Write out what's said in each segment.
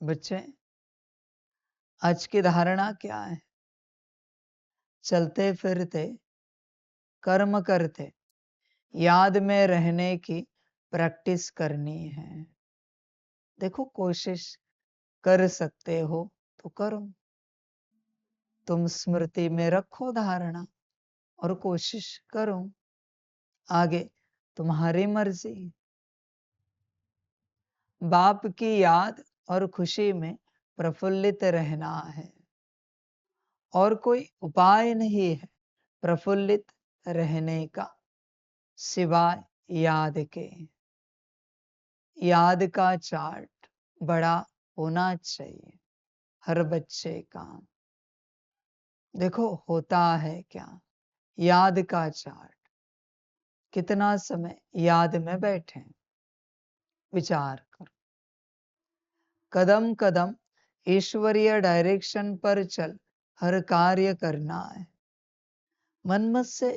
बच्चे, आज की धारणा क्या है? चलते फिरते, कर्म करते, याद में रहने की प्रैक्टिस करनी है। देखो, कोशिश कर सकते हो तो करो। तुम स्मृति में रखो धारणा और कोशिश करो। आगे तुम्हारी मर्जी। बाप की याद और खुशी में प्रफुल्लित रहना है, और कोई उपाय नहीं है प्रफुल्लित रहने का सिवाय याद के। याद का चार्ट बड़ा होना चाहिए हर बच्चे का। देखो, होता है क्या याद का चार्ट? कितना समय याद में बैठे, विचार करो। कदम कदम ईश्वरीय डायरेक्शन पर चल हर कार्य करना है। मनमत से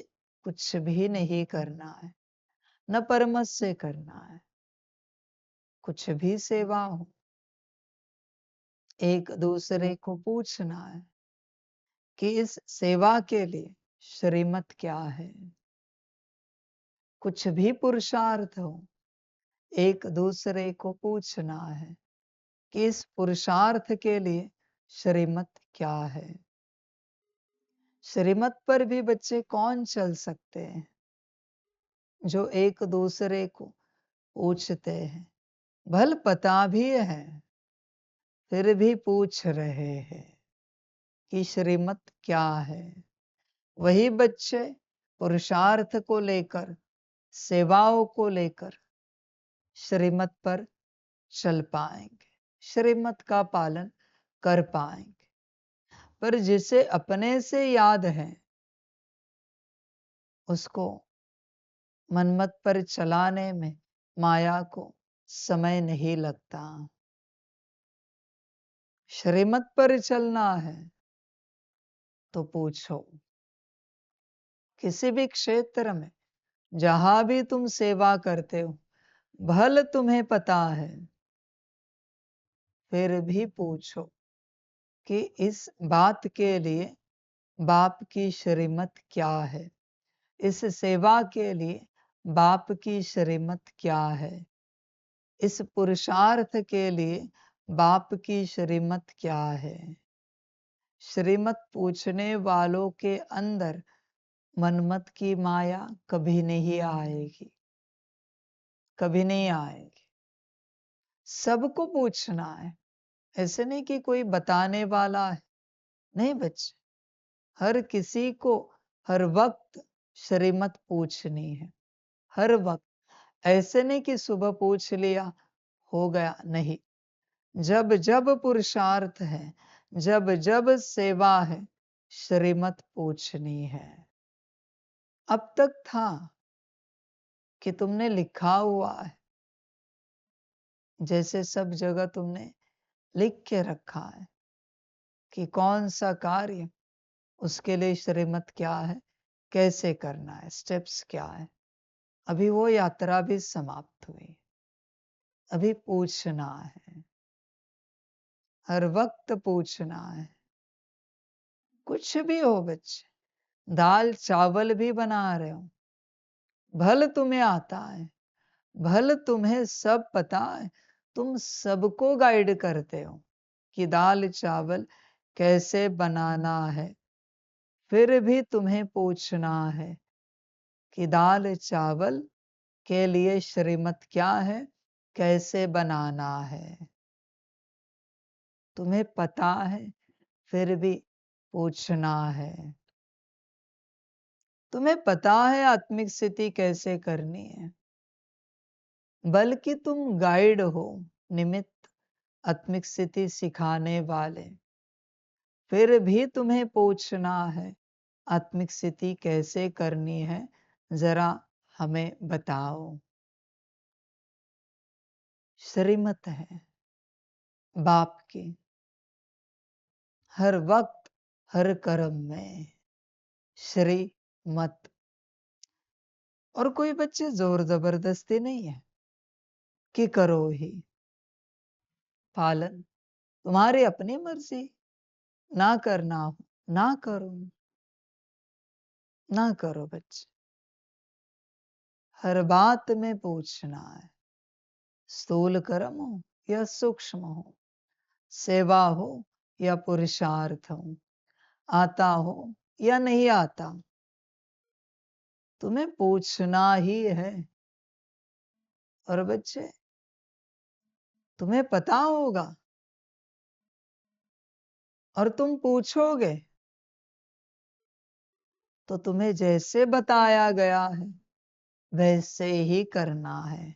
कुछ भी नहीं करना है, न परमत से करना है। कुछ भी सेवा हो, एक दूसरे को पूछना है कि इस सेवा के लिए श्रीमत क्या है। कुछ भी पुरुषार्थ हो, एक दूसरे को पूछना है कि इस पुरुषार्थ के लिए श्रीमत क्या है। श्रीमत पर भी बच्चे कौन चल सकते हैं? जो एक दूसरे को पूछते हैं। भल पता भी है, फिर भी पूछ रहे हैं कि श्रीमत क्या है। वही बच्चे पुरुषार्थ को लेकर, सेवाओं को लेकर श्रीमत पर चल पाएंगे, श्रीमत का पालन कर पाएंगे। पर जिसे अपने से याद है, उसको मनमत पर चलाने में माया को समय नहीं लगता। श्रीमत पर चलना है तो पूछो। किसी भी क्षेत्र में जहां भी तुम सेवा करते हो, भल तुम्हें पता है, फिर भी पूछो कि इस बात के लिए बाप की श्रीमत क्या है। इस सेवा के लिए बाप की श्रीमत क्या है। इस पुरुषार्थ के लिए बाप की श्रीमत क्या है। श्रीमत पूछने वालों के अंदर मनमत की माया कभी नहीं आएगी, कभी नहीं आएगी। सबको पूछना है, ऐसे नहीं कि कोई बताने वाला है। नहीं बच्चे, हर किसी को हर वक्त श्रीमत पूछनी है, हर वक्त। ऐसे नहीं कि सुबह पूछ लिया हो गया, नहीं। जब जब पुरुषार्थ है, जब जब सेवा है, श्रीमत पूछनी है। अब तक था कि तुमने लिखा हुआ है, जैसे सब जगह तुमने लिख के रखा है कि कौन सा कार्य, उसके लिए श्रीमत क्या है, कैसे करना है, स्टेप्स क्या है। अभी वो यात्रा भी समाप्त हुई, अभी पूछना है, हर वक्त पूछना है। कुछ भी हो बच्चे, दाल चावल भी बना रहे हो, भल तुम्हें आता है, भल तुम्हें सब पता है, तुम सबको गाइड करते हो कि दाल चावल कैसे बनाना है। फिर भी तुम्हें पूछना है कि दाल चावल के लिए श्रीमत क्या है, कैसे बनाना है। तुम्हें पता है, फिर भी पूछना है। तुम्हें पता है आत्मिक स्थिति कैसे करनी है, बल्कि तुम गाइड हो, निमित्त, आत्मिक स्थिति सिखाने वाले। फिर भी तुम्हें पूछना है, आत्मिक स्थिति कैसे करनी है, जरा हमें बताओ। श्रीमत है बाप की, हर वक्त हर कर्म में श्रीमत। और कोई बच्चे जोर जबरदस्ती नहीं है कि करो ही, पालन तुम्हारी अपनी मर्जी, ना करना हो ना करो, ना करो बच्चे। हर बात में पूछना है, स्थूल कर्म हो या सूक्ष्म हो, सेवा हो या पुरुषार्थ हो, आता हो या नहीं आता, तुम्हें पूछना ही है। और बच्चे, तुम्हें पता होगा और तुम पूछोगे तो तुम्हें जैसे बताया गया है वैसे ही करना है,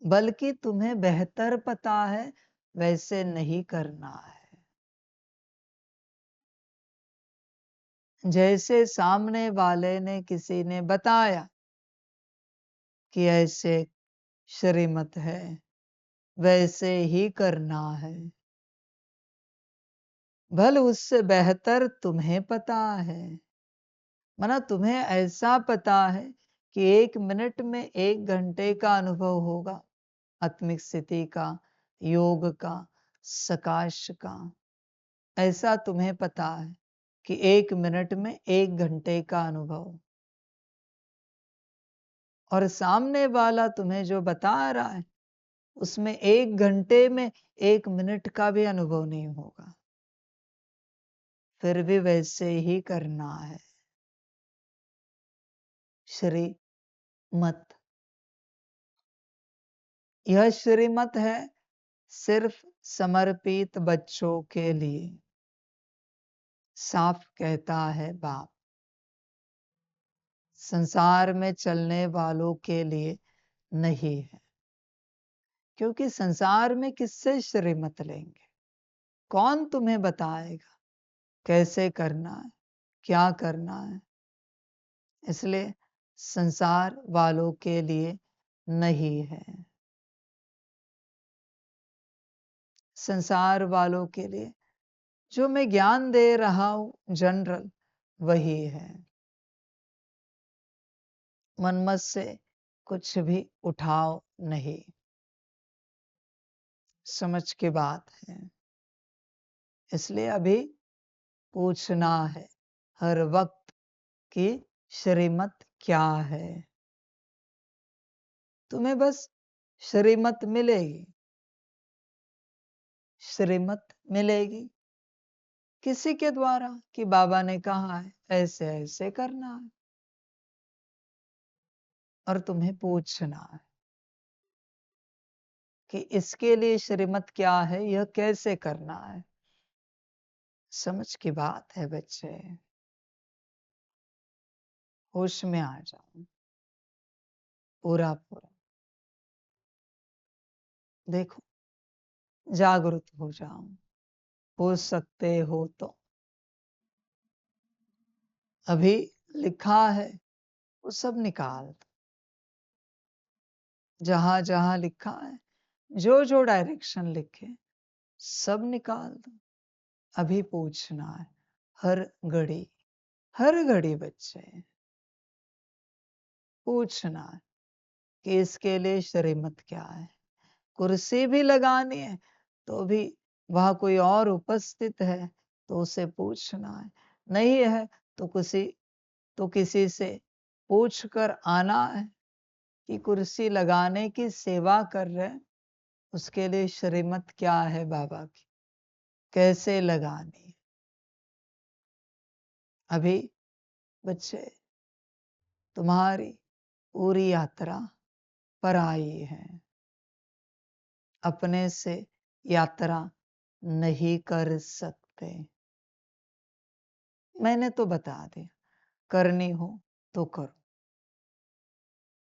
बल्कि तुम्हें बेहतर पता है वैसे नहीं करना है। जैसे सामने वाले ने किसी ने बताया कि ऐसे श्रीमत है, वैसे ही करना है, भले उससे बेहतर तुम्हें पता है। माना तुम्हें ऐसा पता है कि 1 मिनट में 1 घंटे का अनुभव होगा, आत्मिक स्थिति का, योग का, सकाश का। ऐसा तुम्हें पता है कि 1 मिनट में 1 घंटे का अनुभव, और सामने वाला तुम्हें जो बता रहा है उसमें 1 घंटे में 1 मिनट का भी अनुभव नहीं होगा, फिर भी वैसे ही करना है। श्रीमत, यह श्रीमत है सिर्फ समर्पित बच्चों के लिए, साफ कहता है बाप। संसार में चलने वालों के लिए नहीं है, क्योंकि संसार में किससे श्रीमत लेंगे? कौन तुम्हें बताएगा कैसे करना है, क्या करना है? इसलिए संसार वालों के लिए नहीं है, संसार वालों के लिए जो मैं ज्ञान दे रहा हूं जनरल, वही है। मनमत से कुछ भी उठाओ नहीं, समझ की बात है। इसलिए अभी पूछना है हर वक्त कि श्रीमत क्या है। तुम्हें बस श्रीमत मिलेगी, श्रीमत मिलेगी किसी के द्वारा कि बाबा ने कहा है ऐसे ऐसे करना है, और तुम्हें पूछना है कि इसके लिए श्रीमत क्या है, यह कैसे करना है। समझ की बात है बच्चे, होश में आ जाओ पूरा पूरा। देखो, जागरूक हो जाओ, हो सकते हो तो। अभी लिखा है वो सब निकाल दो, जहां जहां लिखा है, जो जो डायरेक्शन लिखे सब निकाल दो। अभी पूछना है हर घड़ी, हर घड़ी बच्चे पूछना है कि इसके लिए श्रीमत क्या है। कुर्सी भी लगानी है तो भी वहां कोई और उपस्थित है तो उसे पूछना है, नहीं है तो किसी से पूछ कर आना है कि कुर्सी लगाने की सेवा कर रहे, उसके लिए श्रीमत क्या है बाबा की, कैसे लगानी है। अभी बच्चे तुम्हारी पूरी यात्रा पर आई है, अपने से यात्रा नहीं कर सकते। मैंने तो बता दिया, करनी हो तो करो,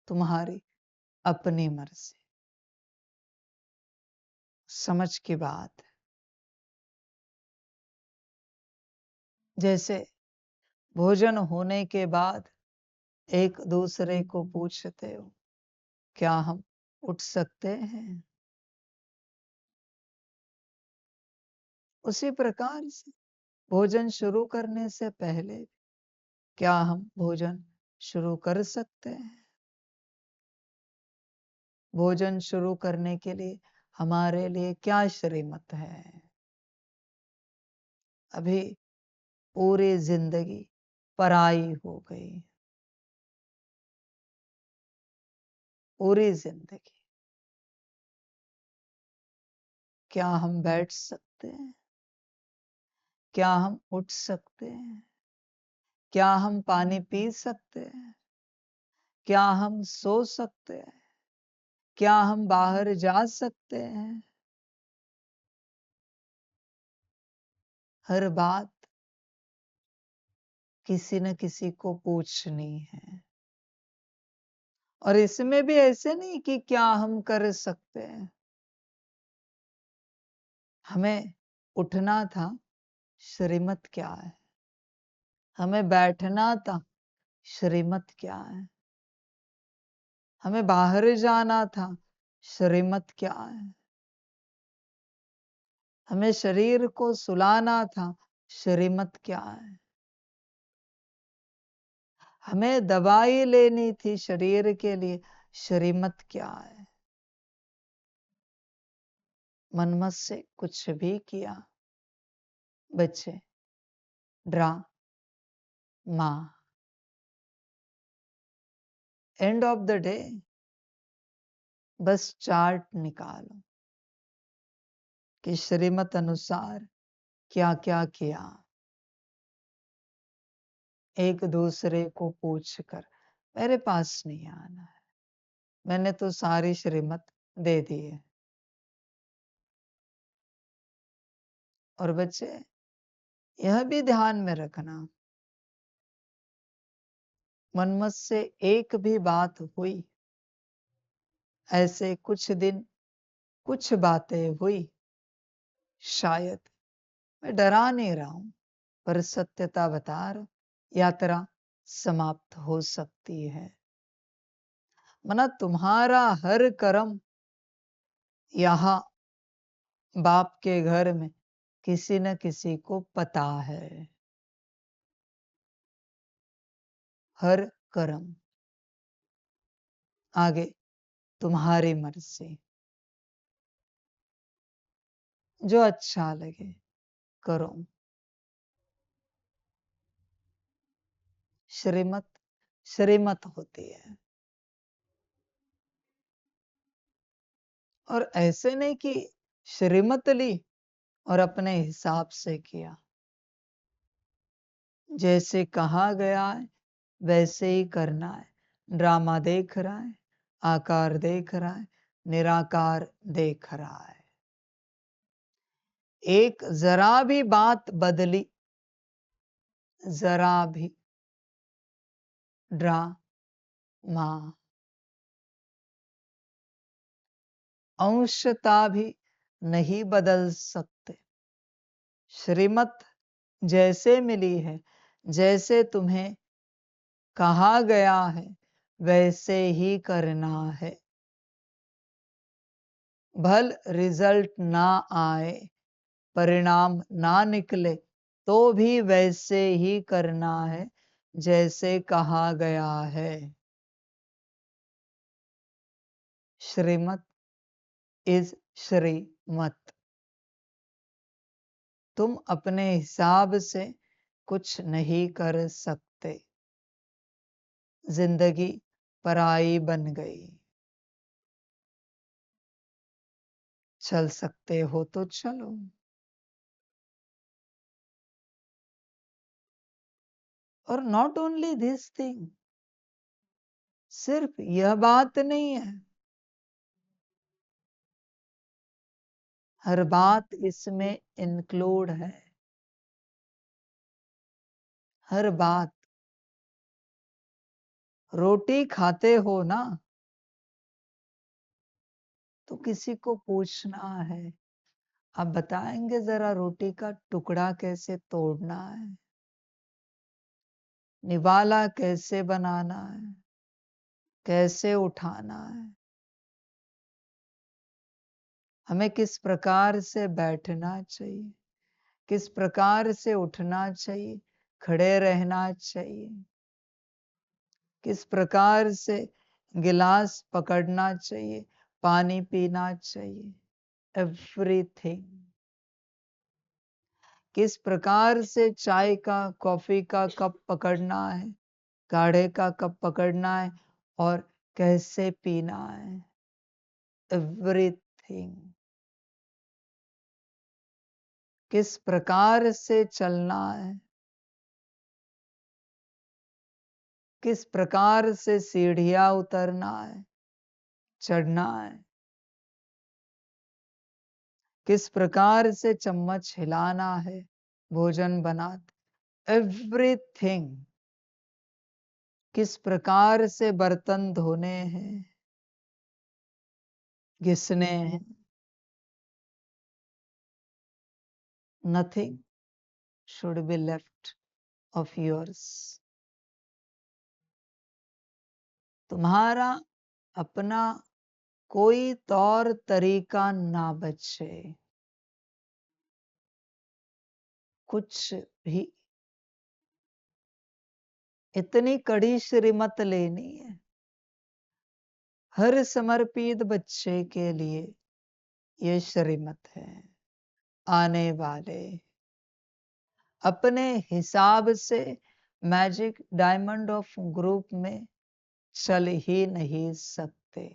तुम्हारी अपनी मर्जी। समझ की बात है। जैसे भोजन होने के बाद एक दूसरे को पूछते हो क्या हम उठ सकते हैं, उसी प्रकार से भोजन शुरू करने से पहले क्या हम भोजन शुरू कर सकते हैं। भोजन शुरू करने के लिए हमारे लिए क्या श्रीमत है। अभी पूरी जिंदगी पराई हो गई, पूरी जिंदगी। क्या हम बैठ सकते हैं? क्या हम उठ सकते हैं? क्या हम पानी पी सकते हैं? क्या हम सो सकते हैं? क्या हम बाहर जा सकते हैं? हर बात किसी न किसी को पूछनी है। और इसमें भी ऐसे नहीं कि क्या हम कर सकते हैं। हमें उठना था, श्रीमत क्या है? हमें बैठना था, श्रीमत क्या है? हमें बाहर जाना था, श्रीमत क्या है? हमें शरीर को सुलाना था, श्रीमत क्या है? हमें दवाई लेनी थी शरीर के लिए, श्रीमत क्या है? मनमत से कुछ भी किया, बच्चे drama. End of the day बस चार्ट निकालो कि श्रीमत अनुसार क्या क्या किया। एक दूसरे को पूछकर, मेरे पास नहीं आना है, मैंने तो सारी श्रीमत दे दी है। और बच्चे यह भी ध्यान में रखना, मनमत से एक भी बात हुई, ऐसे कुछ दिन कुछ बातें हुई, शायद मैं डरा नहीं रहा हूं, पर सत्यता बता रहा, यात्रा समाप्त हो सकती है। मना तुम्हारा हर कर्म यहाँ बाप के घर में किसी न किसी को पता है। हर कर्म आगे तुम्हारी मर्जी, जो अच्छा लगे करो। श्रीमत श्रीमत होती है। और ऐसे नहीं कि श्रीमत ली और अपने हिसाब से किया, जैसे कहा गया है वैसे ही करना है। ड्रामा देख रहा है, आकार देख रहा है, निराकार देख रहा है। एक जरा भी बात बदली, जरा भी, ड्रामा। अंशता भी नहीं बदल सकते। श्रीमत जैसे मिली है, जैसे तुम्हें कहा गया है, वैसे ही करना है। भल रिजल्ट ना आए, परिणाम ना निकले, तो भी वैसे ही करना है जैसे कहा गया है। श्रीमत इज श्रीमत। तुम अपने हिसाब से कुछ नहीं कर सकते। जिंदगी पराई बन गई। चल सकते हो तो चलो। और नॉट ओनली दिस थिंग, सिर्फ यह बात नहीं है, हर बात इसमें इंक्लूड है। हर बात। रोटी खाते हो ना, तो किसी को पूछना है, आप बताएंगे जरा रोटी का टुकड़ा कैसे तोड़ना है, निवाला कैसे बनाना है, कैसे उठाना है, हमें किस प्रकार से बैठना चाहिए, किस प्रकार से उठना चाहिए, खड़े रहना चाहिए, किस प्रकार से गिलास पकड़ना चाहिए, पानी पीना चाहिए। एवरीथिंग। किस प्रकार से चाय का, कॉफी का कप पकड़ना है, काढ़े का कप पकड़ना है और कैसे पीना है, एवरीथिंग। किस प्रकार से चलना है, किस प्रकार से सीढ़ियां उतरना है, चढ़ना है, किस प्रकार से चम्मच हिलाना है, भोजन बनाते, एवरीथिंग। किस प्रकार से बर्तन धोने हैं, घिसने हैं, nothing should be left of yours. तुम्हारा अपना कोई तौर तरीका ना बचे, कुछ भी। इतनी कड़ी श्रीमत लेनी है हर समर्पित बच्चे के लिए। ये श्रीमत है। आने वाले अपने हिसाब से मैजिक डायमंड ऑफ ग्रुप में चल ही नहीं सकते।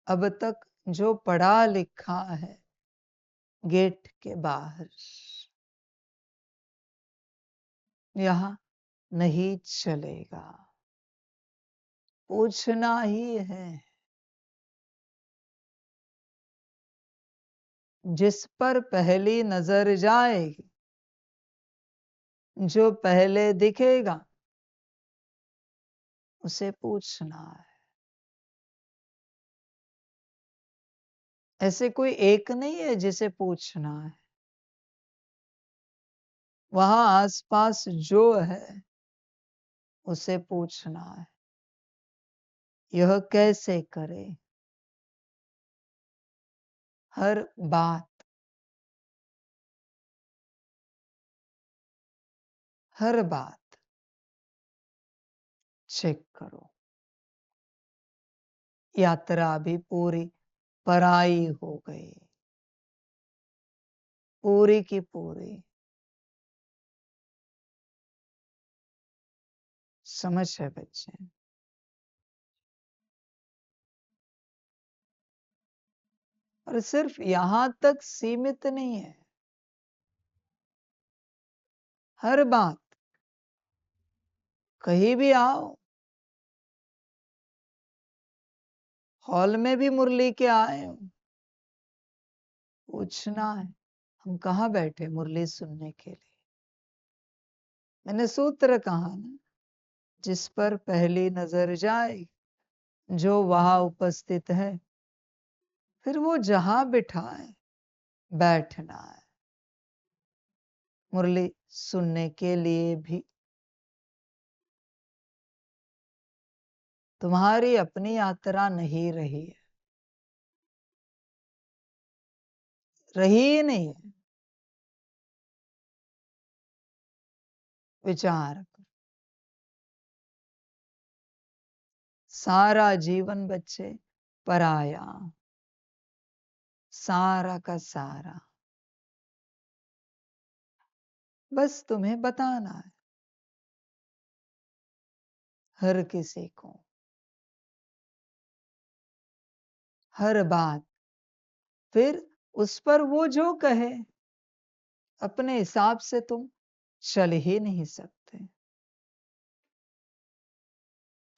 अब तक जो पढ़ा लिखा है गेट के बाहर, यहां नहीं चलेगा। पूछना ही है। जिस पर पहली नजर जाएगी, जो पहले दिखेगा, उसे पूछना है। ऐसे कोई एक नहीं है जिसे पूछना है। वहां आसपास जो है उसे पूछना है, यह कैसे करे। हर बात, हर बात चेक करो। यात्रा भी पूरी पराई हो गई, पूरी की पूरी। समझ है बच्चे? और सिर्फ यहां तक सीमित नहीं है। हर बात, कहीं भी आओ, हॉल में भी मुरली के आए हो, पूछना है हम कहाँ बैठे मुरली सुनने के लिए। मैंने सूत्र कहा ना, जिस पर पहली नजर जाए, जो वहां उपस्थित है, फिर वो जहां बिठाए बैठना है मुरली सुनने के लिए भी। तुम्हारी अपनी यात्रा नहीं रही है, रही ही नहीं है। विचार करो। सारा जीवन बच्चे पराया, सारा का सारा। बस तुम्हें बताना है हर किसी को, हर बात। फिर उस पर वो जो कहे, अपने हिसाब से तुम चल ही नहीं सकते,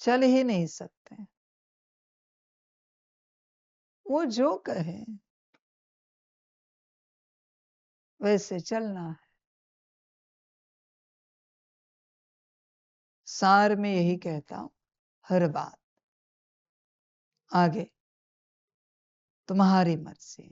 चल ही नहीं सकते। वो जो कहे वैसे चलना है। सार में यही कहता हूं, हर बात। आगे तुम्हारी मर्जी।